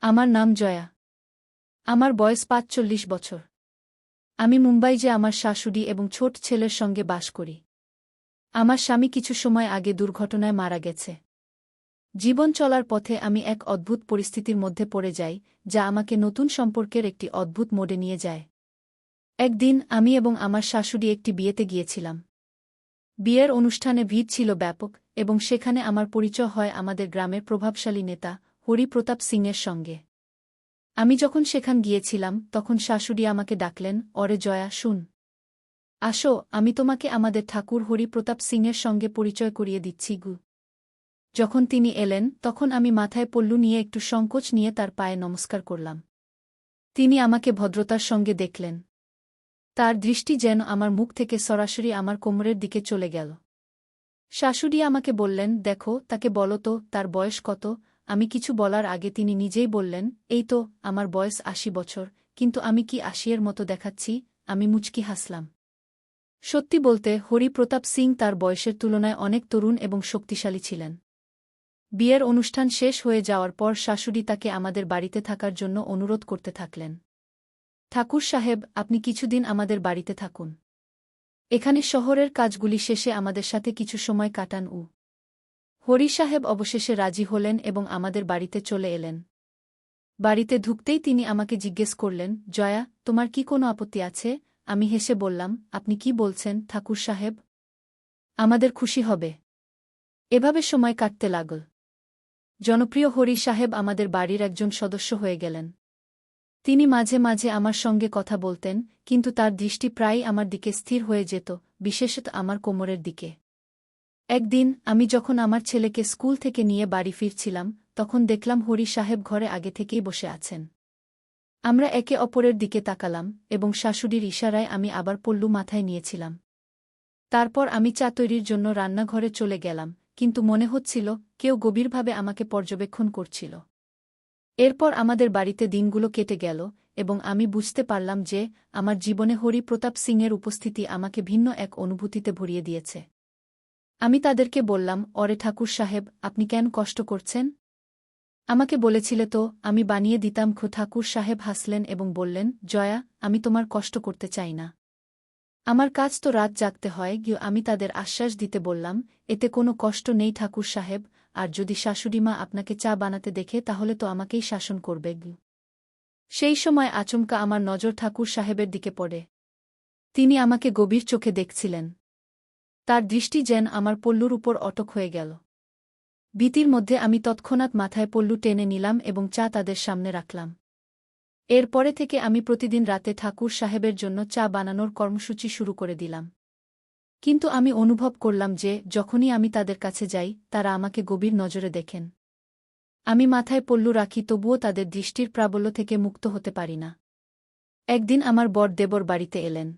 আমার নাম জয়া। আমার বয়স ৪৫ বছর। আমি মুম্বাই যে আমার শাশুড়ি এবং ছোট ছেলের সঙ্গে বাস করি। আমার স্বামী কিছু সময় আগে দুর্ঘটনায় মারা গেছে। জীবন চলার পথে আমি এক অদ্ভুত পরিস্থিতির মধ্যে পড়ে যাই, যা আমাকে নতুন সম্পর্কের একটি অদ্ভুত মোড়ে নিয়ে যায়। একদিন আমি এবং আমার শাশুড়ি একটি বিয়েতে গিয়েছিলাম। বিয়ের অনুষ্ঠানে ভিড় ছিল ব্যাপক, এবং সেখানে আমার পরিচয় হয় আমাদের গ্রামের প্রভাবশালী নেতা হরি প্রতাপ সিংয়ের সঙ্গে। আমি যখন সেখান গিয়েছিলাম তখন শাশুড়ি আমাকে ডাকলেন, অরে জয়া, শুন। আসো, আমি তোমাকে আমাদের ঠাকুর হরি প্রতাপ সিংয়ের সঙ্গে পরিচয় করিয়ে দিচ্ছি গু। যখন তিনি এলেন তখন আমি মাথায় পল্লু নিয়ে একটু সংকোচ নিয়ে তার পায়ে নমস্কার করলাম। তিনি আমাকে ভদ্রতার সঙ্গে দেখলেন। তার দৃষ্টি যেন আমার মুখ থেকে সরাসরি আমার কোমরের দিকে চলে গেল। শাশুড়ি আমাকে বললেন, দেখো, তাকে বলো তো তার বয়স কত। আমি কিছু বলার আগে তিনি নিজেই বললেন, এই তো, আমার বয়স ৮০ বছর, কিন্তু আমি কি ৮০-এর মতো দেখাচ্ছি? আমি মুচকি হাসলাম। সত্যি বলতে, হরি প্রতাপ সিং তার বয়সের তুলনায় অনেক তরুণ এবং শক্তিশালী ছিলেন। বিয়ের অনুষ্ঠান শেষ হয়ে যাওয়ার পর শাশুড়ি তাকে আমাদের বাড়িতে থাকার জন্য অনুরোধ করতে থাকলেন। ঠাকুর সাহেব, আপনি কিছুদিন আমাদের বাড়িতে থাকুন। এখানে শহরের কাজগুলি শেষে আমাদের সাথে কিছু সময় কাটান। হরি সাহেব অবশেষে রাজি হলেন এবং আমাদের বাড়িতে চলে এলেন। বাড়িতে ঢুকতেই তিনি আমাকে জিজ্ঞেস করলেন, জয়া, তোমার কি কোনো আপত্তি আছে? আমি হেসে বললাম, আপনি কি বলছেন ঠাকুর সাহেব? আমাদের খুশি হবে। এভাবে সময় কাটতে লাগল। জনপ্রিয় হরি সাহেব আমাদের বাড়ির একজন সদস্য হয়ে গেলেন। তিনি মাঝে মাঝে আমার সঙ্গে কথা বলতেন, কিন্তু তার দৃষ্টি প্রায়ই আমার দিকে স্থির হয়ে যেত, বিশেষত আমার কোমরের দিকে। একদিন আমি যখন আমার ছেলেকে স্কুল থেকে নিয়ে বাড়ি ফিরছিলাম, তখন দেখলাম হরি সাহেব ঘরে আগে থেকেই বসে আছেন। আমরা একে অপরের দিকে তাকালাম, এবং শাশুড়ির ইশারায় আমি আবার পল্লু মাথায় নিয়েছিলাম। তারপর আমি চা তৈরির জন্য রান্নাঘরে চলে গেলাম, কিন্তু মনে হচ্ছিল কেউ গভীরভাবে আমাকে পর্যবেক্ষণ করছিল। এরপর আমাদের বাড়িতে দিনগুলো কেটে গেল, এবং আমি বুঝতে পারলাম যে আমার জীবনে হরি প্রতাপ সিংয়ের উপস্থিতি আমাকে ভিন্ন এক অনুভূতিতে ভরিয়ে দিয়েছে। আমি তাদেরকে বললাম, অরে ঠাকুর সাহেব, আপনি কেন কষ্ট করছেন? আমাকে বলেছিলে তো আমি বানিয়ে দিতাম। ঠাকুর সাহেব হাসলেন এবং বললেন, জয়া, আমি তোমার কষ্ট করতে চাই না। আমার কাজ তো রাত জাগতে হয়। আমি তাদের আশ্বাস দিতে বললাম, এতে কোনো কষ্ট নেই ঠাকুর সাহেব, আর যদি শাশুড়িমা আপনাকে চা বানাতে দেখে তাহলে তো আমাকেই শাসন করবে। সেই সময় আচমকা আমার নজর ঠাকুর সাহেবের দিকে পড়ে। তিনি আমাকে গভীর চোখে দেখছিলেন। তার দৃষ্টি যেন আমার পল্লুর উপর অটক হয়ে গেল। ভীতির মধ্যে আমি তৎক্ষণাৎ মাথায় পল্লু টেনে নিলাম এবং চা তাদের সামনে রাখলাম। এরপরে থেকে আমি প্রতিদিন রাতে ঠাকুর সাহেবের জন্য চা বানানোর কর্মসূচি শুরু করে দিলাম। কিন্তু আমি অনুভব করলাম যে যখনই আমি তাদের কাছে যাই তারা আমাকে গভীর নজরে দেখেন। আমি মাথায় পল্লু রাখি, তবুও তাদের দৃষ্টির প্রাবল্য থেকে মুক্ত হতে পারি না। একদিন আমার বর দেবর বাড়িতে এলেন।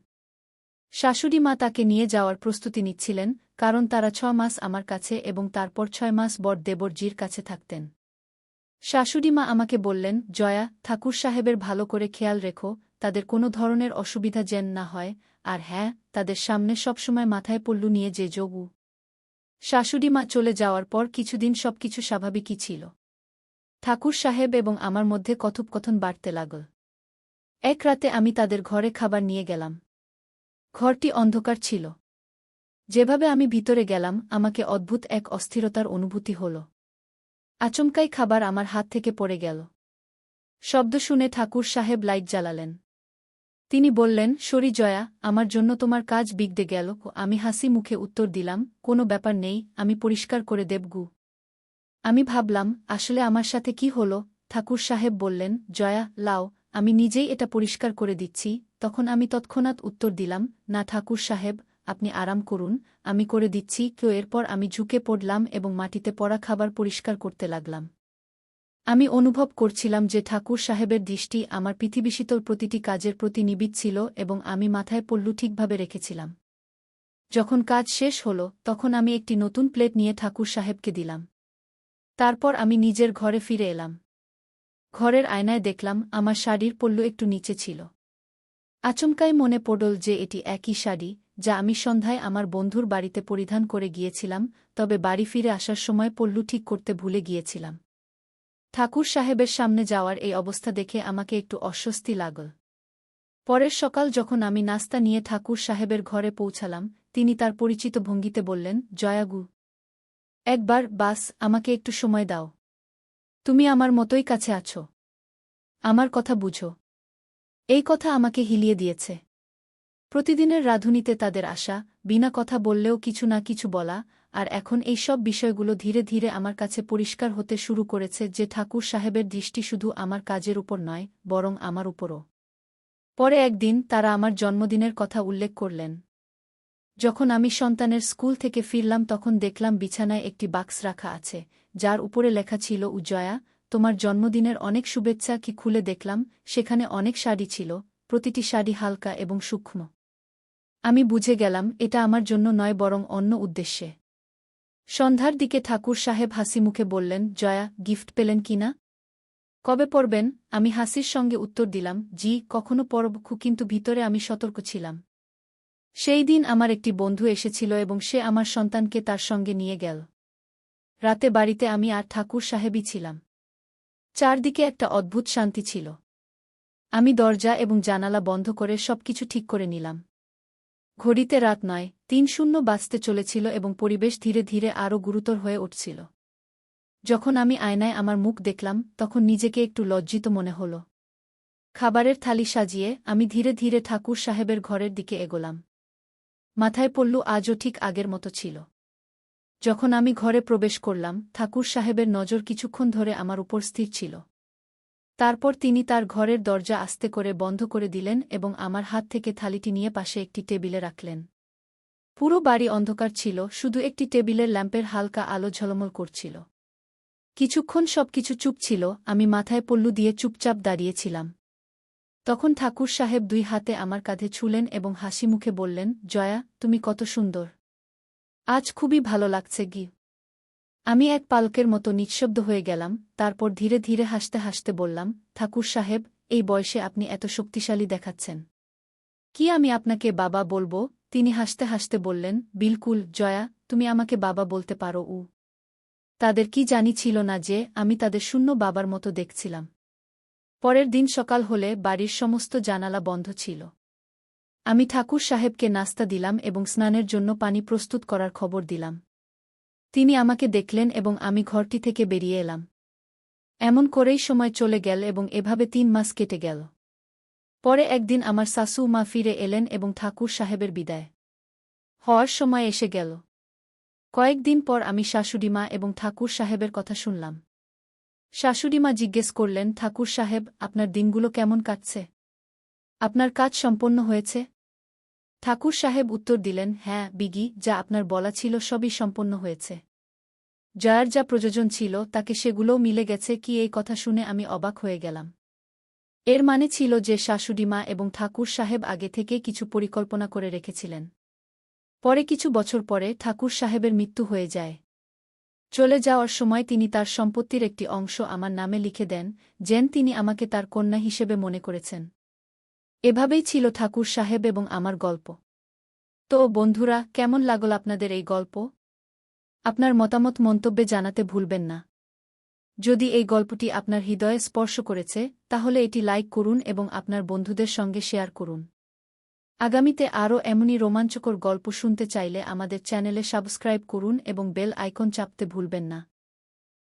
শাশুড়ি মা তাকে নিয়ে যাওয়ার প্রস্তুতি নিচ্ছিলেন, কারণ তারা ৬ মাস আমার কাছে এবং তারপর ৬ মাস বর দেবরজির কাছে থাকতেন। শাশুড়ি মা আমাকে বললেন, জয়া, ঠাকুর সাহেবের ভালো করে খেয়াল রেখো, তাদের কোনো ধরনের অসুবিধা যেন না হয়, আর হ্যাঁ, তাদের সামনে সবসময় মাথায় পল্লু নিয়ে যে যোগু। শাশুড়ি মা চলে যাওয়ার পর কিছুদিন সবকিছু স্বাভাবিকই ছিল। ঠাকুর সাহেব এবং আমার মধ্যে কথোপকথন বাড়তে লাগল। এক রাতে আমি তাদের ঘরে খাবার নিয়ে গেলাম। ঘরটি অন্ধকার ছিল। যেভাবে আমি ভিতরে গেলাম আমাকে অদ্ভুত এক অস্থিরতার অনুভূতি হল। আচমকাই খাবার আমার হাত থেকে পড়ে গেল। শব্দ শুনে ঠাকুর সাহেব লাইট জ্বালালেন। তিনি বললেন, সরি জয়া, আমার জন্য তোমার কাজ বিগড়ে গেল। আমি হাসি মুখে উত্তর দিলাম, কোনো ব্যাপার নেই, আমি পরিষ্কার করে দেবগু। আমি ভাবলাম, আসলে আমার সাথে কি হল? ঠাকুর সাহেব বললেন, জয়া, লাও, আমি নিজেই এটা পরিষ্কার করে দিচ্ছি। তখন আমি তৎক্ষণাৎ উত্তর দিলাম, না ঠাকুর সাহেব, আপনি আরাম করুন, আমি করে দিচ্ছি। এরপর আমি ঝুঁকে পড়লাম এবং মাটিতে পড়া খাবার পরিষ্কার করতে লাগলাম। আমি অনুভব করছিলাম যে ঠাকুর সাহেবের দৃষ্টি আমার পৃথিবীশীতল প্রতিটি কাজের প্রতি নিবিড় ছিল এবং আমি মাথায় পল্লু ঠিকভাবে রেখেছিলাম। যখন কাজ শেষ হল তখন আমি একটি নতুন প্লেট নিয়ে ঠাকুর সাহেবকে দিলাম। তারপর আমি নিজের ঘরে ফিরে এলাম। ঘরের আয়নায় দেখলাম আমার শাড়ির পল্লু একটু নিচে ছিল। আচমকাই মনে পড়ল যে এটি একই শাড়ি যা আমি সন্ধ্যায় আমার বন্ধুর বাড়িতে পরিধান করে গিয়েছিলাম, তবে বাড়ি ফিরে আসার সময় পল্লু ঠিক করতে ভুলে গিয়েছিলাম। ঠাকুর সাহেবের সামনে যাওয়ার এই অবস্থা দেখে আমাকে একটু অস্বস্তি লাগল। পরের সকাল যখন আমি নাস্তা নিয়ে ঠাকুর সাহেবের ঘরে পৌঁছালাম, তিনি তার পরিচিত ভঙ্গিতে বললেন, জয়াগু, একবার বাস আমাকে একটু সময় দাও। তুমি আমার মতোই কাছে আছো। আমার কথা বুঝো। এই কথা আমাকে হিলিয়ে দিয়েছে। প্রতিদিনের রাঁধুনিতে তাদের আসা, বিনা কথা বললেও কিছু না কিছু বলা, আর এখন এই সব বিষয়গুলো ধীরে ধীরে আমার কাছে পরিষ্কার হতে শুরু করেছে যে ঠাকুর সাহেবের দৃষ্টি শুধু আমার কাজের উপর নয়, বরং আমার উপরও। পরে একদিন তারা আমার জন্মদিনের কথা উল্লেখ করলেন। যখন আমি সন্তানের স্কুল থেকে ফিরলাম তখন দেখলাম বিছানায় একটি বাক্স রাখা আছে, যার উপরে লেখা ছিল, জয়া, তোমার জন্মদিনের অনেক শুভেচ্ছা। কি খুলে দেখলাম, সেখানে অনেক শাড়ি ছিল, প্রতিটি শাড়ি হালকা এবং সূক্ষ্ম। আমি বুঝে গেলাম এটা আমার জন্য নয়, বরং অন্য উদ্দেশ্যে। সন্ধ্যার দিকে ঠাকুর সাহেব হাসিমুখে বললেন, জয়া, গিফট পেলেন কিনা? কবে পড়বেন? আমি হাসির সঙ্গে উত্তর দিলাম, জি, কখনো পড়ব, কিন্তু ভিতরে আমি সতর্ক ছিলাম। সেই দিন আমার একটি বন্ধু এসেছিল এবং সে আমার সন্তানকে তার সঙ্গে নিয়ে গেল। রাতে বাড়িতে আমি আর ঠাকুর সাহেবই ছিলাম। চারদিকে একটা অদ্ভুত শান্তি ছিল। আমি দরজা এবং জানালা বন্ধ করে সবকিছু ঠিক করে নিলাম। ঘড়িতে রাত 9:30 বাজতে চলেছিল এবং পরিবেশ ধীরে ধীরে আরও গুরুতর হয়ে উঠছিল। যখন আমি আয়নায় আমার মুখ দেখলাম তখন নিজেকে একটু লজ্জিত মনে হল। খাবারের থালি সাজিয়ে আমি ধীরে ধীরে ঠাকুর সাহেবের ঘরের দিকে এগোলাম। মাথায় পল্লু আজও ঠিক আগের মতো ছিল। যখন আমি ঘরে প্রবেশ করলাম, ঠাকুর সাহেবের নজর কিছুক্ষণ ধরে আমার উপর স্থির ছিল। তারপর তিনি তার ঘরের দরজা আস্তে করে বন্ধ করে দিলেন এবং আমার হাত থেকে থালিটি নিয়ে পাশে একটি টেবিলে রাখলেন। পুরো বাড়ি অন্ধকার ছিল, শুধু একটি টেবিলের ল্যাম্পের হালকা আলো ঝলমল করছিল। কিছুক্ষণ সবকিছু চুপ ছিল, আমি মাথায় পল্লু দিয়ে চুপচাপ দাঁড়িয়েছিলাম। তখন ঠাকুর সাহেব দুই হাতে আমার কাঁধে ছুলেন এবং হাসি মুখে বললেন, জয়া, তুমি কত সুন্দর। আজ খুবই ভালো লাগছে গি। আমি এক পালকের মতো নিঃশব্দ হয়ে গেলাম, তারপর ধীরে ধীরে হাসতে হাসতে বললাম, ঠাকুর সাহেব, এই বয়সে আপনি এত শক্তিশালী দেখাচ্ছেন। কি আমি আপনাকে বাবা বলবো? তিনি হাসতে হাসতে বললেন, বিলকুল জয়া, তুমি আমাকে বাবা বলতে পারো। তাদের কি জানি ছিল না যে আমি তাদের শূন্য বাবার মতো দেখছিলাম। পরের দিন সকাল হলে বাড়ির সমস্ত জানালা বন্ধ ছিল। আমি ঠাকুর সাহেবকে নাস্তা দিলাম এবং স্নানের জন্য পানি প্রস্তুত করার খবর দিলাম। তিনি আমাকে দেখলেন এবং আমি ঘরটি থেকে বেরিয়ে এলাম। এমন করেই সময় চলে গেল এবং এভাবে 3 মাস কেটে গেল। পরে একদিন আমার শাশু মা ফিরে এলেন এবং ঠাকুর সাহেবের বিদায় হওয়ার সময় এসে গেল। কয়েকদিন পর আমি শাশুড়িমা এবং ঠাকুর সাহেবের কথা শুনলাম। শাশুড়িমা জিজ্ঞেস করলেন, ঠাকুর সাহেব, আপনার দিনগুলো কেমন কাটছে? আপনার কাজ সম্পন্ন হয়েছে? ঠাকুর সাহেব উত্তর দিলেন, হ্যাঁ বিগি, যা আপনার বলা ছিল সবই সম্পন্ন হয়েছে। জয়ার যা প্রয়োজন ছিল তাকে সেগুলোও মিলে গেছে। কি এই কথা শুনে আমি অবাক হয়ে গেলাম। এর মানে ছিল যে শাশুড়িমা এবং ঠাকুর সাহেব আগে থেকে কিছু পরিকল্পনা করে রেখেছিলেন। পরে কিছু বছর পরে ঠাকুর সাহেবের মৃত্যু হয়ে যায়। চলে যাওয়ার সময় তিনি তার সম্পত্তির একটি অংশ আমার নামে লিখে দেন, যেন তিনি আমাকে তার কন্যা হিসেবে মনে করেছেন। এভাবেই ছিল ঠাকুর সাহেব এবং আমার গল্প। তো বন্ধুরা, কেমন লাগল আপনাদের এই গল্প? আপনার মতামত মন্তব্যে জানাতে ভুলবেন না। যদি এই গল্পটি আপনার হৃদয়ে স্পর্শ করেছে তাহলে এটি লাইক করুন এবং আপনার বন্ধুদের সঙ্গে শেয়ার করুন। আগামীতে আরও এমনই রোমাঞ্চকর গল্প শুনতে চাইলে আমাদের চ্যানেলে সাবস্ক্রাইব করুন এবং বেল আইকন চাপতে ভুলবেন না।